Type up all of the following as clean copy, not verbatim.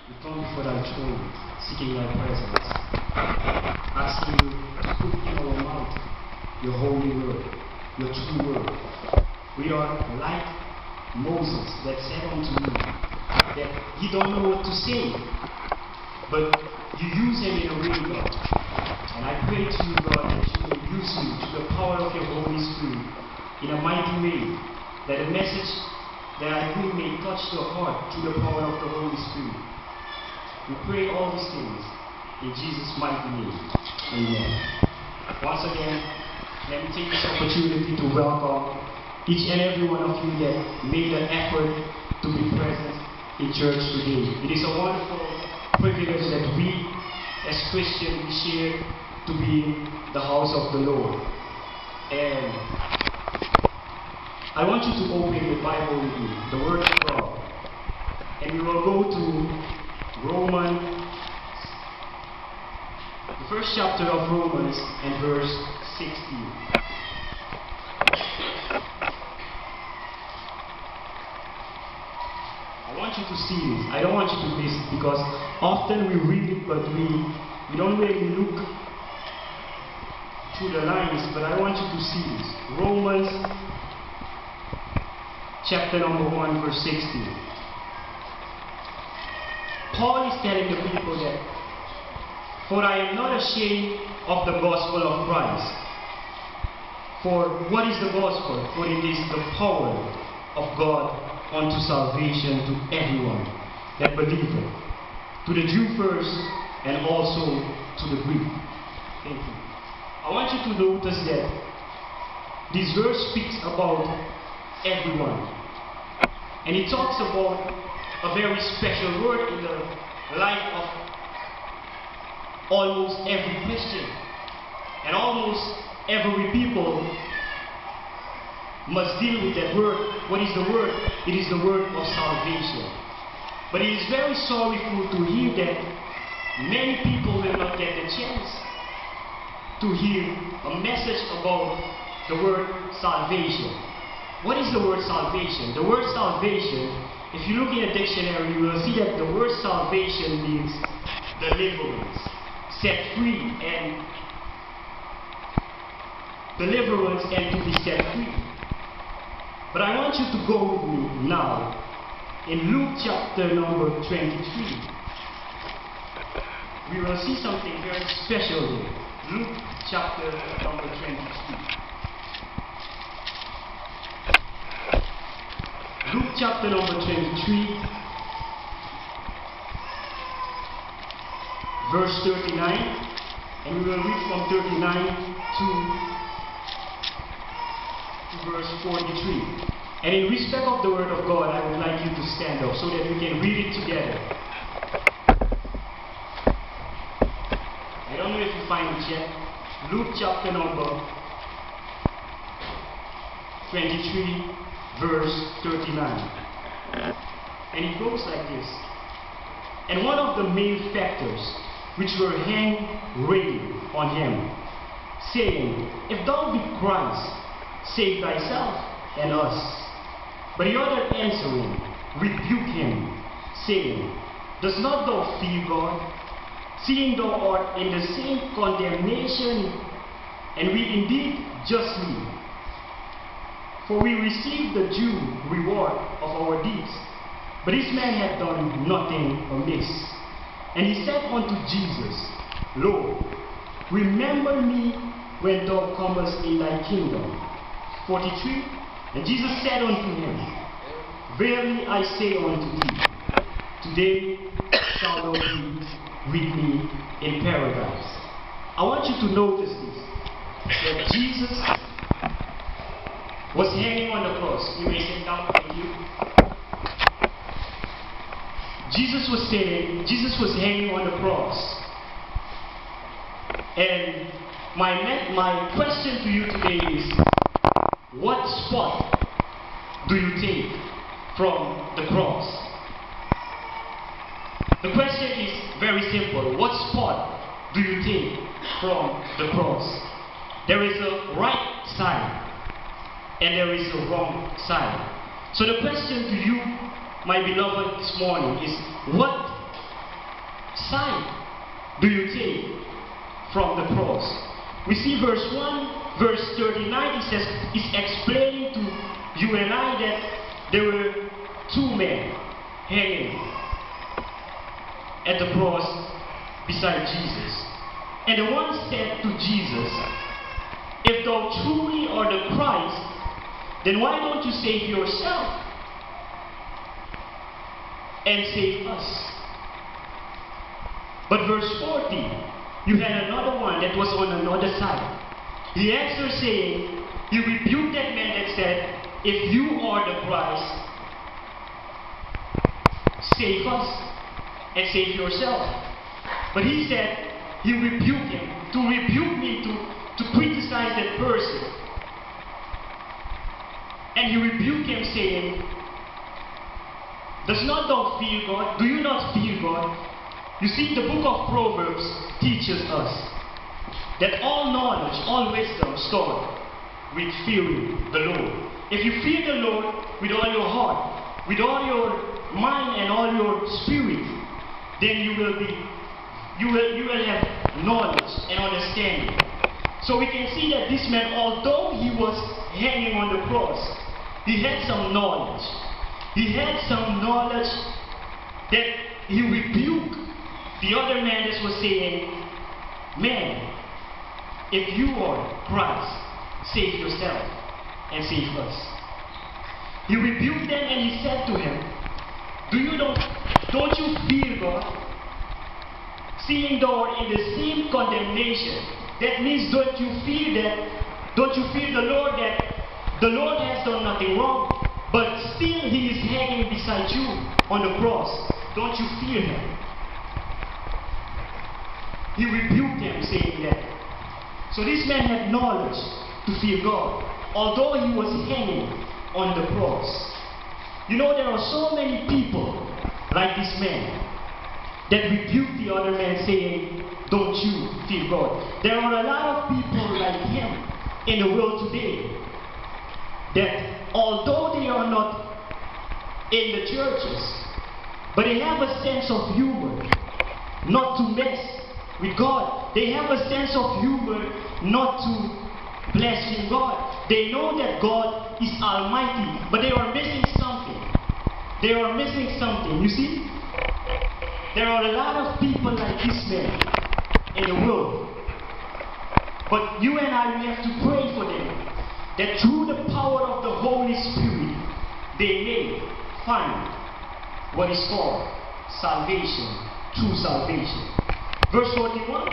We come before thy throne, seeking thy presence, asking you to put in our mouth your holy word, your true word. We are like Moses that said unto you that he don't know what to say, but you use him in a way, God. And I pray to you, God, that you will use me through the power of your Holy Spirit in a mighty way, that the message that I bring may touch your heart through the power of the Holy Spirit. We pray all these things in Jesus' mighty name. Amen. Once again, let me take this opportunity to welcome each and every one of you that made an effort to be present in church today. It is a wonderful privilege that we as Christians we share to be in the house of the Lord. And I want you to open the Bible with me, the Word of God. And we will go to Romans, the first chapter of Romans and verse 16. I want you to see this. I don't want you to miss it because often we read it but we don't really look through the lines, but I want you to see this. Romans chapter number 1 verse 16. Paul is telling the people that, for I am not ashamed of the gospel of Christ. For what is the gospel? For it is the power of God unto salvation to everyone that believeth, to the Jew first and also to the Greek. Thank you. I want you to notice that this verse speaks about everyone. And it talks about a very special word in the life of almost every Christian. And almost every people must deal with that word. What is the word? It is the word of salvation. But it is very sorrowful to hear that many people will not get the chance to hear a message about the word salvation. What is the word salvation? The word salvation, if you look in a dictionary, you will see that the word salvation means deliverance, set free, and deliverance and to be set free. But I want you to go with me now in Luke chapter number 23. We will see something very special here. Luke chapter number 23. Luke chapter number 23, verse 39, and we will read from 39 to verse 43. And in respect of the word of God, I would like you to stand up so that we can read it together. I don't know if you find it yet. Luke chapter number 23, verse 39. And it goes like this. And one of the main factors which were hanged railed on him, saying, If thou be Christ, save thyself and us. But the other answering rebuked him, saying, Dost not thou fear God, seeing thou art in the same condemnation, and we indeed justly? For we receive the due reward of our deeds. But this man had done nothing amiss. And he said unto Jesus, Lord, remember me when thou comest in thy kingdom. 43. And Jesus said unto him, Verily I say unto thee, today shalt thou be with me in paradise. I want you to notice this, that Jesus was hanging on the cross. You may sit down with you. Jesus was hanging on the cross. And my question to you today is, what spot do you take from the cross? The question is very simple. What spot do you take from the cross? There is a right side and there is a wrong side. So the question to you, my beloved, this morning is, what side do you take from the cross? We see verse 1, verse 39, it says, it's explaining to you and I that there were two men hanging at the cross beside Jesus. And the one said to Jesus, if thou truly art the Christ, then why don't you save yourself and save us? But verse 40, you had another one that was on another side. He answered saying, he rebuked that man that said, if you are the Christ, save us and save yourself. But he said, he rebuked him. To rebuke me, to criticize that person. And he rebuked him saying, does not thou fear God? Do you not fear God? You see, the book of Proverbs teaches us that all knowledge, all wisdom start with fearing the Lord. If you fear the Lord with all your heart, with all your mind and all your spirit, then you will have knowledge and understanding. So we can see that this man, although he was hanging on the cross, he had some knowledge. He had some knowledge that he rebuked the other man that was saying, man, if you are Christ, save yourself and save us. He rebuked them and he said to him, don't you fear God? Seeing thou art in the same condemnation, that means don't you fear the Lord, that the Lord has done nothing wrong, but still he is hanging beside you on the cross. Don't you fear him? He rebuked them saying that. So this man had knowledge to fear God, although he was hanging on the cross. You know, there are so many people like this man that rebuke the other man saying, don't you fear God. There are a lot of people like him in the world today that although they are not in the churches, but they have a sense of humor not to mess with God. They have a sense of humor not to blaspheme God. They know that God is almighty, but they are missing something. They are missing something. You see? There are a lot of people like this man in the world. But you and I, we have to pray for them, that through the power of the Holy Spirit, they may find what is called salvation, true salvation. Verse 41,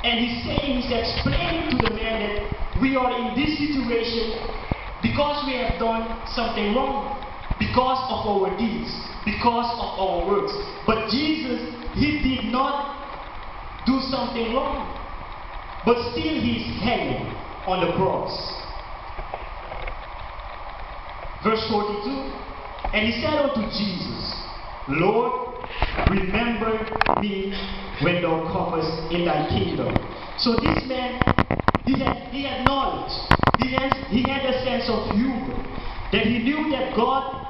and he's explaining to the man that we are in this situation because we have done something wrong, because of our deeds, because of our works. But Jesus, he did not do something wrong, but still he's hanging on the cross. Verse 42, and he said unto Jesus, Lord, remember me when thou comest in thy kingdom. So this man, he had knowledge. He had a sense of humor. That he knew that God,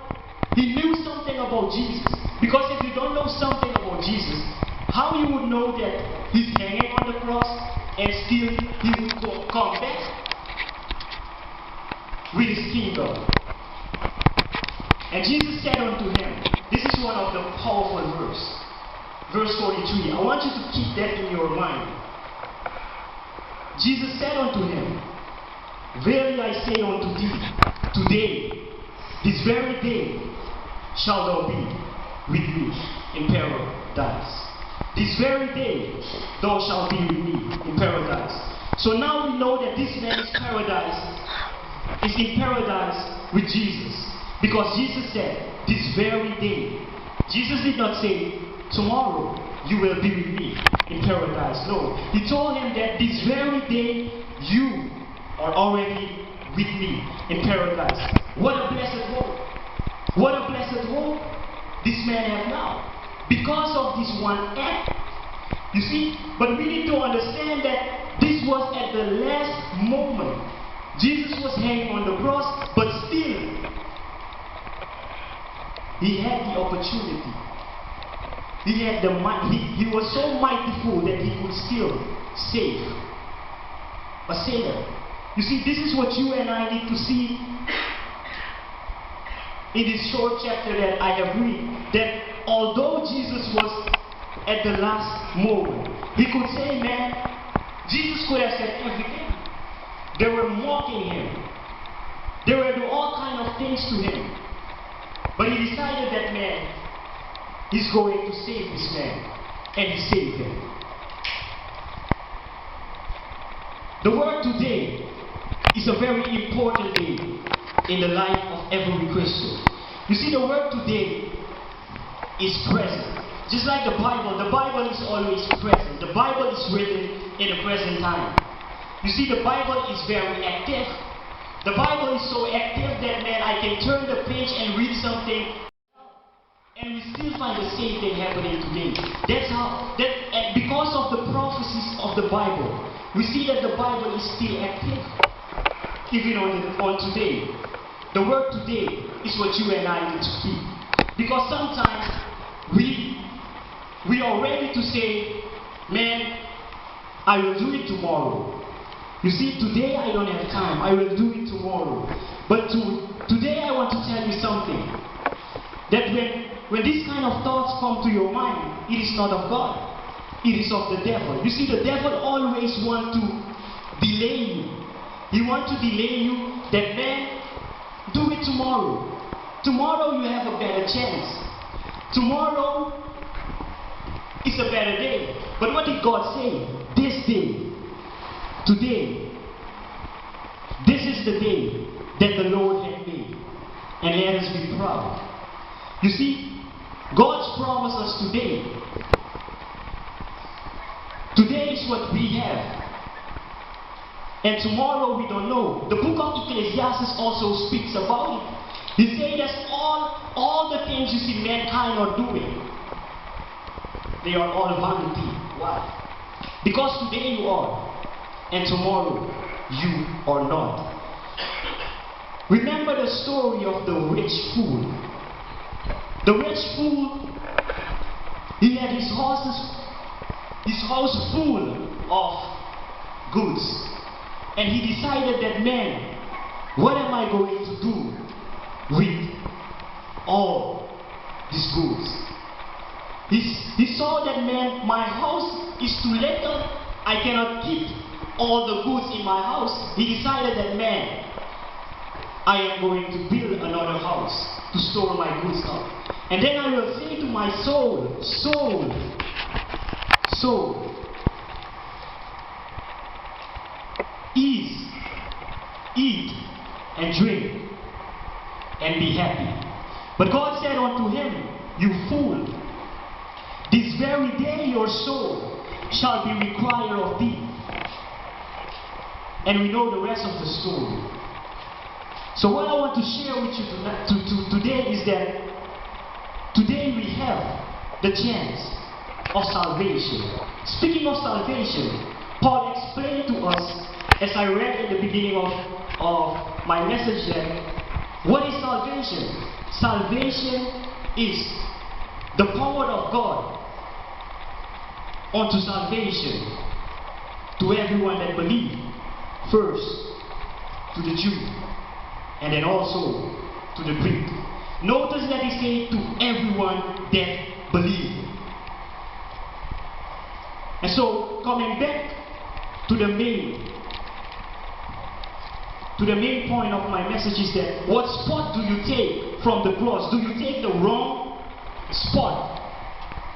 he knew something about Jesus. Because if you don't know something about Jesus, how you would know that he's hanging on the cross and still he would come back with his kingdom? And Jesus said unto him, this is one of the powerful verses. Verse 43. I want you to keep that in your mind. Jesus said unto him, verily I say unto thee, today, this very day, shalt thou be with me in paradise. This very day, thou shalt be with me in paradise. So now we know that this man is in paradise with Jesus. Because Jesus said, this very day. Jesus did not say, tomorrow you will be with me in paradise. No. He told him that this very day you are already with me in paradise. What a blessed hope. What a blessed hope this man has now. Because of this one act. You see, but we need to understand that this was at the last moment. Jesus was hanging on the cross, but still, he had the opportunity he was so mightyful that he could still save a sinner. You see, this is what you and I need to see in this short chapter that I have read. That although Jesus was at the last moment, he could say, man, Jesus could have said everything. They were mocking him. They were doing all kinds of things to him. But he decided that, man, he's going to save this man. And he saved him. The word today is a very important day in the life of every Christian. You see, the word today is present. Just like the Bible is always present. The Bible is written in the present time. You see, the Bible is very active. The Bible is so active that, man, I can turn the page and read something and we still find the same thing happening today. And because of the prophecies of the Bible, we see that the Bible is still active. Even on today. The word today is what you and I need to speak. Because sometimes we are ready to say, man, I will do it tomorrow. You see, today I don't have time. I will do it tomorrow. But today I want to tell you something. That when these kind of thoughts come to your mind, it is not of God. It is of the devil. You see, the devil always wants to delay you. He wants to delay you that, man, do it tomorrow. Tomorrow you have a better chance. Tomorrow is a better day. But what did God say? This day. Today, this is the day that the Lord had made, and let us be proud. You see, God's promised us today. Today is what we have, and tomorrow we don't know. The book of Ecclesiastes also speaks about it. He says that all the things you see mankind are doing, they are all vanity. Why? Because today you are, and tomorrow you are not. Remember the story of the rich fool. The rich fool, he had his house full of goods. And he decided that, man, what am I going to do with all these goods? He saw that, man, my house is too little. I cannot keep all the goods in my house. He decided that, man, I am going to build another house to store my goods up. And then I will say to my soul, eat and drink and be happy. But God said unto him, you fool, this very day your soul shall be required of thee. And we know the rest of the story. So what I want to share with you today is that today we have the chance of salvation. Speaking of salvation, Paul explained to us, as I read in the beginning of my message, that what is salvation? Salvation is the power of God unto salvation to everyone that believes. First to the Jew, and then also to the Greek. Notice that he said to everyone that believes. And so, coming back to the main point of my message is that what spot do you take from the cross? Do you take the wrong spot,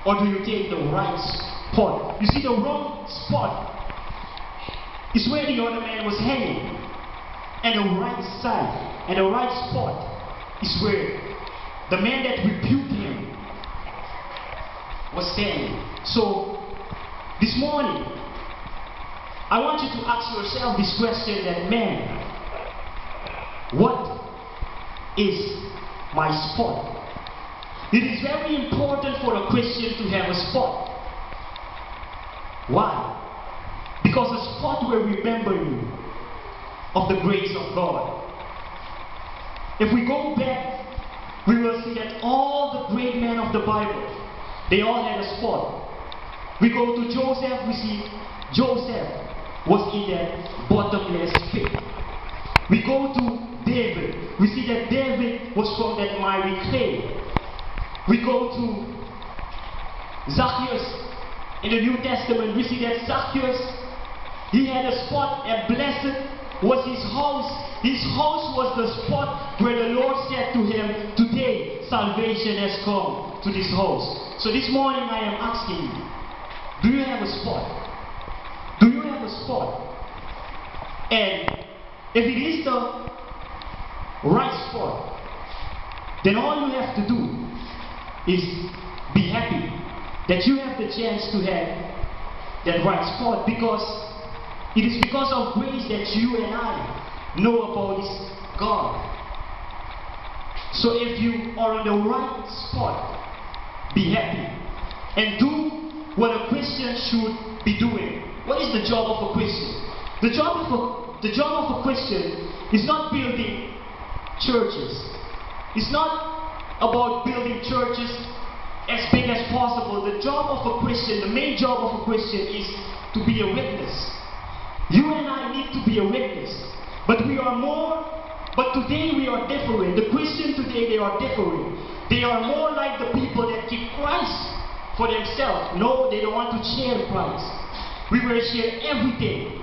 or do you take the right spot? You see, the wrong spot is where the other man was hanging, and the right side and the right spot is where the man that rebuked him was standing. So this morning I want you to ask yourself this question, that, man, what is my spot? It is very important for a Christian to have a spot. Why? Because a spot will remember you of the grace of God. If we go back, we will see that all the great men of the Bible, They all had a spot. We go to Joseph, we see Joseph was in that bottomless pit. We go to David, we see that David was from that miry clay. We go to Zacchaeus in the New Testament, we see that Zacchaeus, he had a spot, and blessed was his house. His house was the spot where the Lord said to him, today salvation has come to this house. So this morning I am asking you, do you have a spot? Do you have a spot? And if it is the right spot, then all you have to do is be happy that you have the chance to have that right spot, because it is because of grace that you and I know about this God. So if you are on the right spot, be happy and do what a Christian should be doing. What is the job of a Christian? The job of a Christian is not building churches. It's not about building churches as big as possible. The job of a Christian, the main job of a Christian is to be a witness. You and I need to be a witness. But today we are different. The Christians today, they are different. They are more like the people that keep Christ for themselves. No, they don't want to share Christ. We will share everything.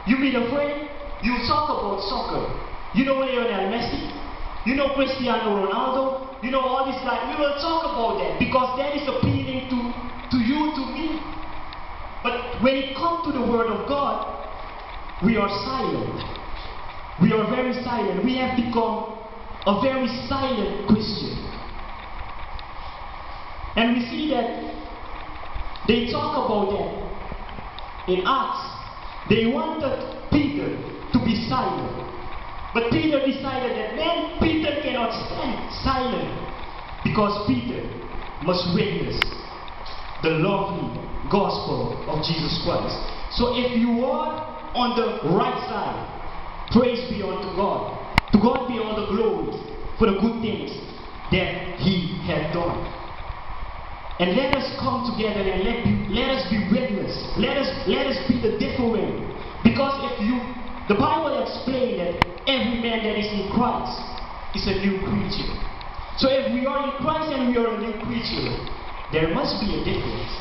You meet a friend, you talk about soccer. You know Lionel Messi? You know Cristiano Ronaldo? You know all these guys. We will talk about that because that is appealing to you, to me. But when it comes to the Word of God, we are silent. We are very silent. We have become a very silent Christian. And we see that they talk about that in Acts. They wanted Peter to be silent. But Peter decided that Peter cannot stand silent, because Peter must witness the lovely gospel of Jesus Christ. So if you are on the right side, praise be unto God. To God be all the glory for the good things that He has done. And let us come together and let us be witness. Let us be the different. Because the Bible explains that every man that is in Christ is a new creature. So if we are in Christ and we are a new creature, there must be a difference.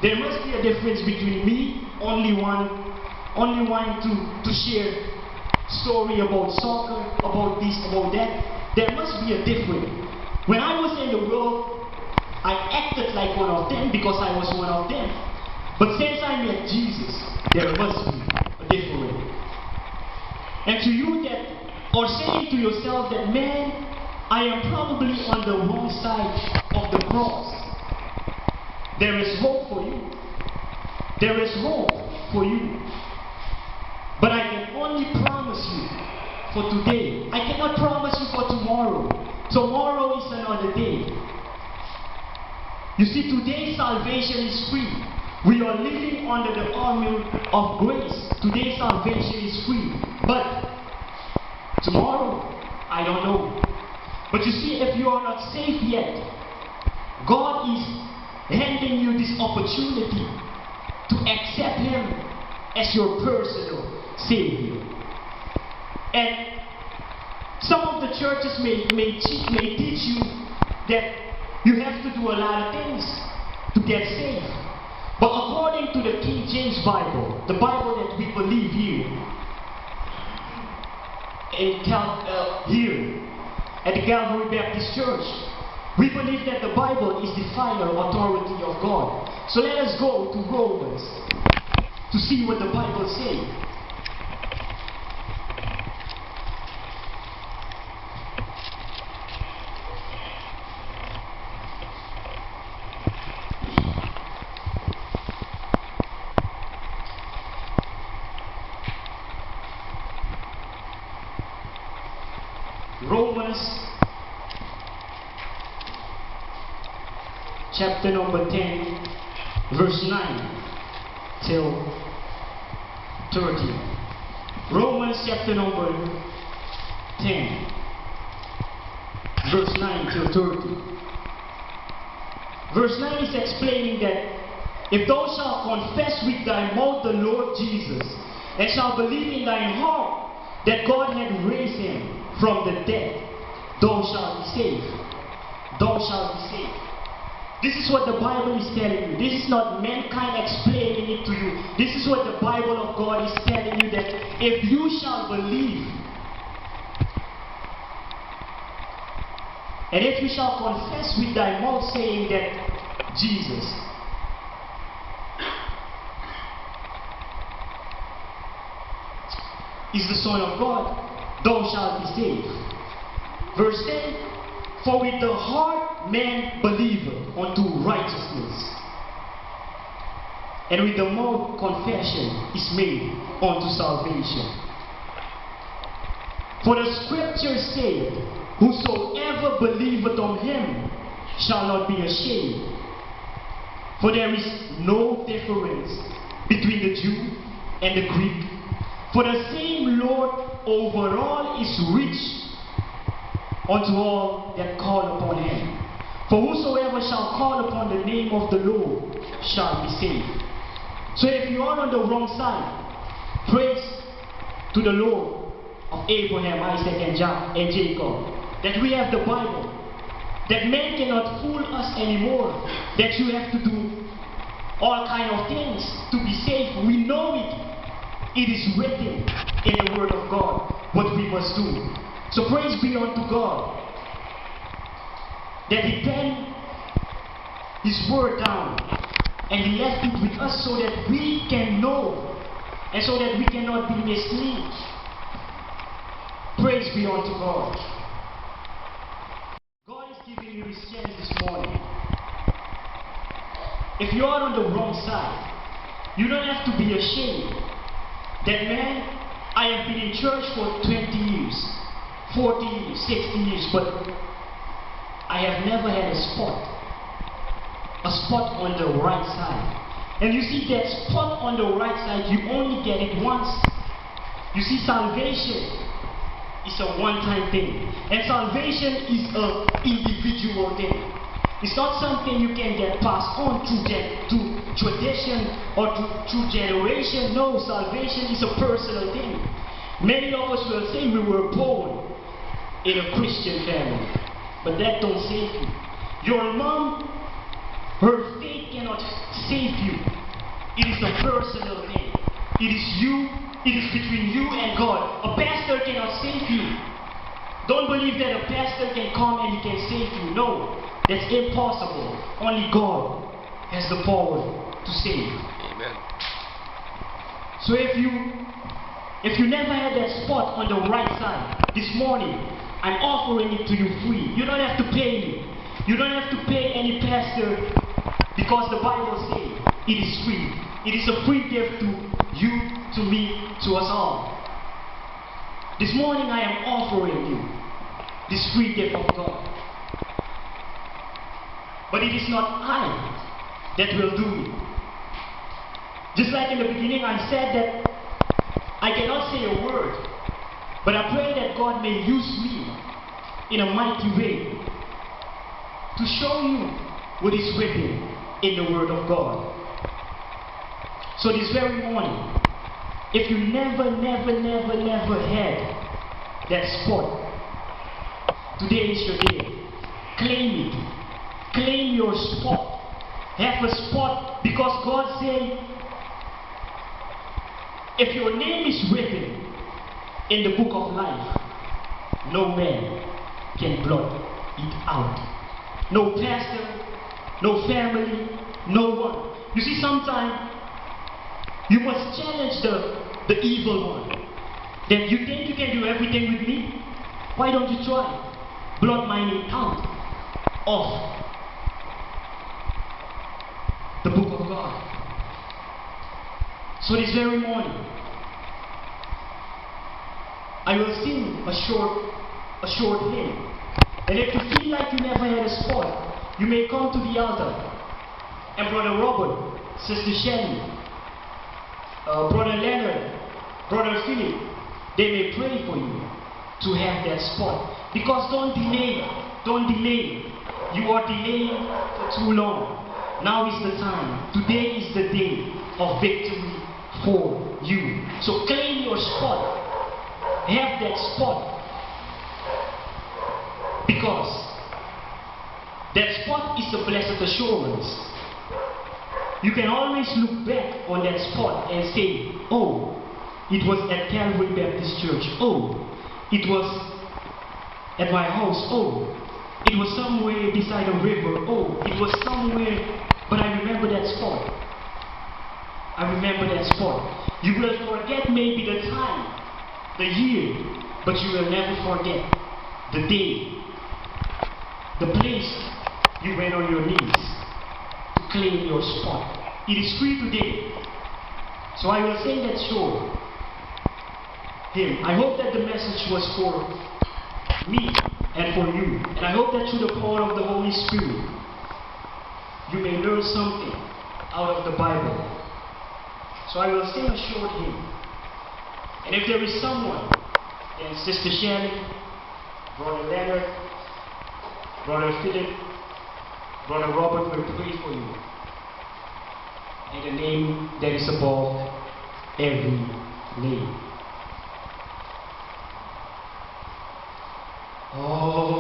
There must be a difference between me, only wanting to share story about soccer, about this, about that. There must be a difference. When I was in the world, I acted like one of them because I was one of them. But since I met Jesus, there must be a difference. And to you that are saying to yourself that, man, I am probably on the wrong side of the cross, there is hope for you. There is hope for you. But I can only promise you for today. I cannot promise you for tomorrow. Tomorrow is another day. You see, today's salvation is free. We are living under the armor of grace. Today's salvation is free. But tomorrow, I don't know. But you see, if you are not saved yet, God is handing you this opportunity to accept Him as your personal Savior. And some of the churches may teach you that you have to do a lot of things to get saved. But according to the King James Bible, the Bible that we believe here at the Calvary Baptist Church, we believe that the Bible is the final authority of God. So let us go to Romans to see what the Bible says. Romans chapter number 10, verse 9 till 30. Romans chapter number 10, verse 9 till 30. Verse 9 is explaining that if thou shalt confess with thy mouth the Lord Jesus, and shalt believe in thine heart that God hath raised him from the dead, thou shalt be saved. Thou shalt be saved. This is what the Bible is telling you. This is not mankind explaining it to you. This is what the Bible of God is telling you, that if you shall believe, and if you shall confess with thy mouth, saying that Jesus is the Son of God, thou shalt be saved. Verse 10, for with the heart man believeth unto righteousness, and with the mouth confession is made unto salvation. For the scripture saith, whosoever believeth on him shall not be ashamed. For there is no difference between the Jew and the Greek, for the same Lord over all is rich unto all that call upon him. For whosoever shall call upon the name of the Lord shall be saved. So if you are on the wrong side, praise to the Lord of Abraham, Isaac, and Jacob, that we have the Bible, that man cannot fool us anymore, that you have to do all kind of things to be saved. We know it. It is written in the Word of God what we must do. So praise be unto God that He penned His Word down and He left it with us so that we can know and so that we cannot be misled. Praise be unto God. God is giving you His chance this morning. If you are on the wrong side, you don't have to be ashamed that, man, I have been in church for 20 years, 40 years, 60 years, but I have never had a spot on the right side. And you see, that spot on the right side, you only get it once. You see, salvation is a one-time thing, and salvation is an individual thing. It's not something you can get passed on through tradition or through generation. No, salvation is a personal thing. Many of us will say we were born in a Christian family, but that don't save you. Your mom, her faith cannot save you. It is a personal thing. It is you. It is between you and God. A pastor cannot save you. Don't believe that a pastor can come and he can save you. No, that's impossible. Only God has the power to save. Amen. So if you never had that spot on the right side, this morning I'm offering it to you free. You don't have to pay me. You don't have to pay any pastor, because the Bible says it is free. It is a free gift to you, to me, to us all. This morning I am offering you this free gift of God. But it is not I that will do it. Just like in the beginning I said that I cannot say a word, but I pray that God may use me in a mighty way to show you what is written in the Word of God. So this very morning, if you never had that spot, today is your day. Claim it. Claim your spot. Have a spot, because God said, if your name is written in the book of life, no man can blot it out. No pastor, no family, no one. You see, sometimes you must challenge the evil one. That you think you can do everything with me? Why don't you try? Blot my name out of the book of God. So this very morning, I will sing a short hymn. And if you feel like you never had a spot, you may come to the altar. And Brother Robert, Sister Shelley, Brother Leonard, Brother Philip, they may pray for you to have that spot. Because don't delay. You are delaying for too long. Now is the time. Today is the day of victory for you. So claim your spot. Have that spot. Because that spot is the blessed assurance. You can always look back on that spot and say, oh, it was at Calvary Baptist Church. Oh, it was at my house. Oh, it was somewhere beside a river. Oh, it was somewhere, but I remember that spot. I remember that spot. You will forget maybe the time, the year, but you will never forget the day, the place you went on your knees to claim your spot. It is free today. So I will sing that song. Hymn. I hope that the message was for me and for you. And I hope that through the power of the Holy Spirit, you may learn something out of the Bible. So I will sing a short hymn. And if there is someone, then Sister Shannon, Brother Leonard, Brother Philip, Brother Robert will pray for you. In the name that is above every name. Oh.